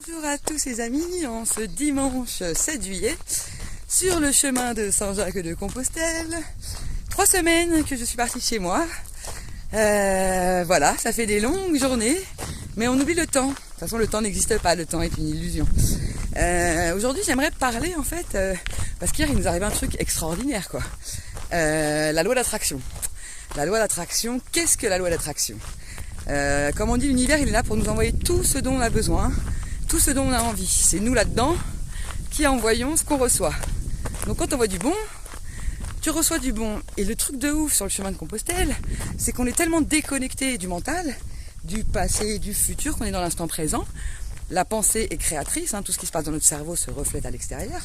Bonjour à tous les amis, en ce dimanche 7 juillet, sur le chemin de Saint-Jacques-de-Compostelle. 3 semaines que je suis partie de chez moi. Voilà, ça fait des longues journées, mais on oublie le temps. De toute façon, le temps n'existe pas, le temps est une illusion. Aujourd'hui, j'aimerais parler en fait, parce qu'hier il nous arrive un truc extraordinaire, quoi. La loi d'attraction. La loi d'attraction, qu'est-ce que la loi d'attraction ? Comme on dit, l'univers il est là pour nous envoyer tout ce dont on a besoin, tout ce dont on a envie. C'est nous là-dedans qui envoyons ce qu'on reçoit. Donc quand on voit du bon, tu reçois du bon. Et le truc de ouf sur le chemin de Compostelle, c'est qu'on est tellement déconnecté du mental, du passé et du futur, qu'on est dans l'instant présent. La pensée est créatrice, tout ce qui se passe dans notre cerveau se reflète à l'extérieur.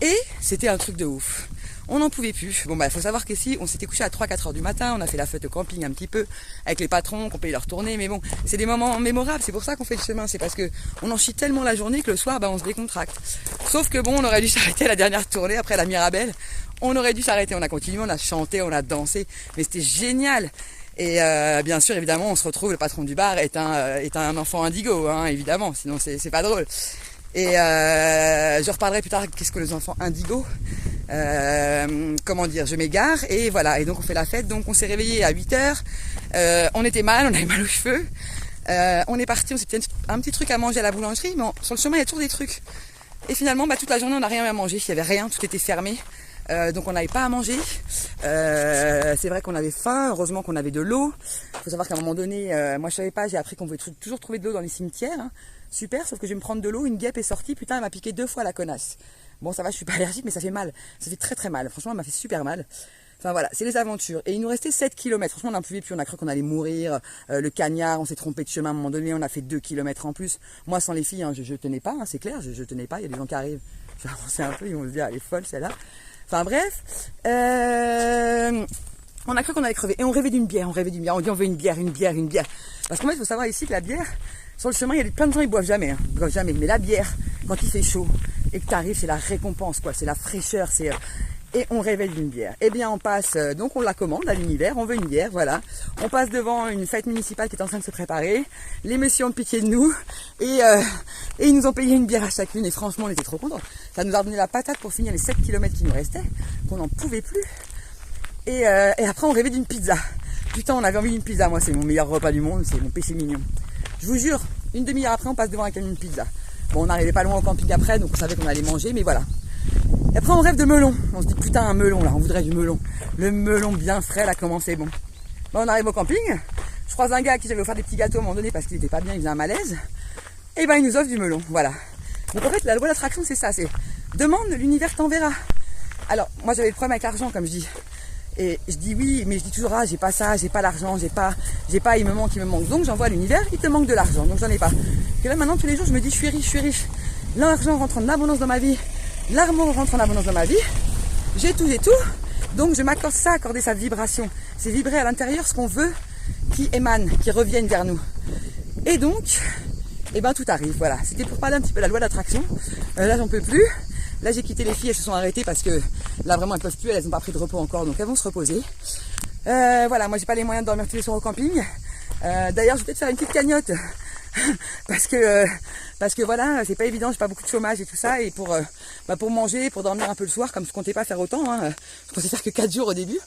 Et c'était un truc de ouf. On n'en pouvait plus. Bon, faut savoir qu'ici, on s'était couché à 3-4 heures du matin, on a fait la fête au camping un petit peu, avec les patrons, qu'on payait leur tournée, mais bon, c'est des moments mémorables, c'est pour ça qu'on fait le chemin, c'est parce que on en chie tellement la journée que le soir, on se décontracte. Sauf que bon, on aurait dû s'arrêter à la dernière tournée, après la Mirabelle, on aurait dû s'arrêter, on a continué, on a chanté, on a dansé, mais c'était génial. Et bien sûr, évidemment, on se retrouve, le patron du bar est un enfant indigo, évidemment, sinon c'est pas drôle. Et je reparlerai plus tard qu'est-ce que les enfants indigos. Comment dire, je m'égare et voilà, et donc on fait la fête, donc on s'est réveillé à 8h, on était mal, on avait mal aux cheveux, on est parti, on s'est fait un petit truc à manger à la boulangerie, mais sur le chemin il y a toujours des trucs, et finalement toute la journée on n'a rien à manger, il n'y avait rien, tout était fermé, donc on n'avait pas à manger, c'est vrai qu'on avait faim, heureusement qu'on avait de l'eau. Il faut savoir qu'à un moment donné, moi je savais pas, j'ai appris qu'on pouvait toujours trouver de l'eau dans les cimetières, super, sauf que je vais me prendre de l'eau, une guêpe est sortie, putain elle m'a piqué 2 fois la connasse. Bon ça va, je suis pas allergique, mais ça fait mal, ça fait très très mal, franchement elle m'a fait super mal. Enfin voilà, c'est les aventures. Et il nous restait 7 km, franchement on n'en pouvait plus, on a cru qu'on allait mourir, le cagnard, on s'est trompé de chemin à un moment donné, on a fait 2 km en plus. Moi sans les filles, je tenais pas, c'est clair, je tenais pas, il y a des gens qui arrivent, je vais avancer un peu, ils vont se dire elle est folle celle-là. Enfin bref, on a cru qu'on allait crever, et on rêvait d'une bière, on dit on veut une bière. Parce qu'en fait il faut savoir ici que la bière, sur le chemin il y a plein de gens ils boivent jamais, mais la bière, quand il fait chaud, et que tu arrives, c'est la récompense, quoi, c'est la fraîcheur, et on rêvait d'une bière. Eh bien, on passe, donc on la commande à l'univers, on veut une bière, voilà. On passe devant une fête municipale qui est en train de se préparer. Les messieurs ont pitié de nous, et ils nous ont payé une bière à chacune, et franchement, on était trop contents. Ça nous a donné la patate pour finir les 7 km qui nous restaient, qu'on n'en pouvait plus. Et après, on rêvait d'une pizza. Putain, on avait envie d'une pizza, moi, c'est mon meilleur repas du monde, c'est mon péché mignon. Je vous jure, une demi-heure après, on passe devant un camion de pizza. Bon, on n'arrivait pas loin au camping après, donc on savait qu'on allait manger, mais voilà. Et après, on rêve de melon. On se dit, putain, un melon, là, on voudrait du melon. Le melon bien frais, là, comment c'est bon. Bon, on arrive au camping. Je croise un gars à qui j'avais offert des petits gâteaux à un moment donné parce qu'il était pas bien, il faisait un malaise. Et il nous offre du melon, voilà. Donc en fait, la loi d'attraction, c'est ça, c'est demande, l'univers t'enverra. Alors, moi, j'avais le problème avec l'argent, comme je dis. Et je dis oui, mais je dis toujours, j'ai pas ça, j'ai pas l'argent, j'ai pas, il me manque. Donc j'envoie à l'univers, il te manque de l'argent, donc j'en ai pas. Et là maintenant, tous les jours, je me dis, je suis riche. L'argent rentre en abondance dans ma vie, l'amour rentre en abondance dans ma vie, j'ai tout. Donc je m'accorde ça, accorder sa vibration. C'est vibrer à l'intérieur ce qu'on veut qui émane, qui revienne vers nous. Et donc, tout arrive, voilà. C'était pour parler un petit peu de la loi d'attraction. Là, j'en peux plus. Là, j'ai quitté les filles, elles se sont arrêtées parce que là, vraiment, elles peuvent plus, elles n'ont pas pris de repos encore, donc elles vont se reposer. Voilà, moi, j'ai pas les moyens de dormir tous les soirs au camping. D'ailleurs, je vais peut-être faire une petite cagnotte parce que voilà, c'est pas évident, j'ai pas beaucoup de chômage et tout ça, et pour manger, pour dormir un peu le soir, comme je comptais pas faire autant, je comptais faire que 4 jours au début.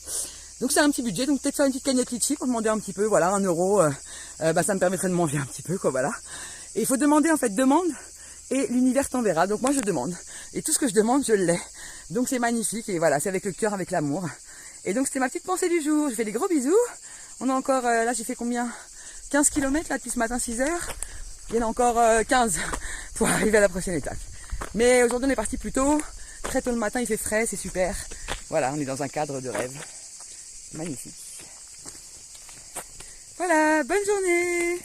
Donc c'est un petit budget, donc peut-être faire une petite cagnotte litchi pour demander un petit peu, voilà, 1 euro, ça me permettrait de manger un petit peu, quoi, voilà. Et il faut demander, en fait, demande. Et l'univers t'enverra, donc moi je demande. Et tout ce que je demande, je l'ai. Donc c'est magnifique, et voilà, c'est avec le cœur, avec l'amour. Et donc c'était ma petite pensée du jour. Je fais des gros bisous. On a encore, là j'ai fait combien 15 km là depuis ce matin 6h. Il y en a encore 15 pour arriver à la prochaine étape. Mais aujourd'hui on est parti plus tôt. Très tôt le matin, il fait frais, c'est super. Voilà, on est dans un cadre de rêve. Magnifique. Voilà, bonne journée.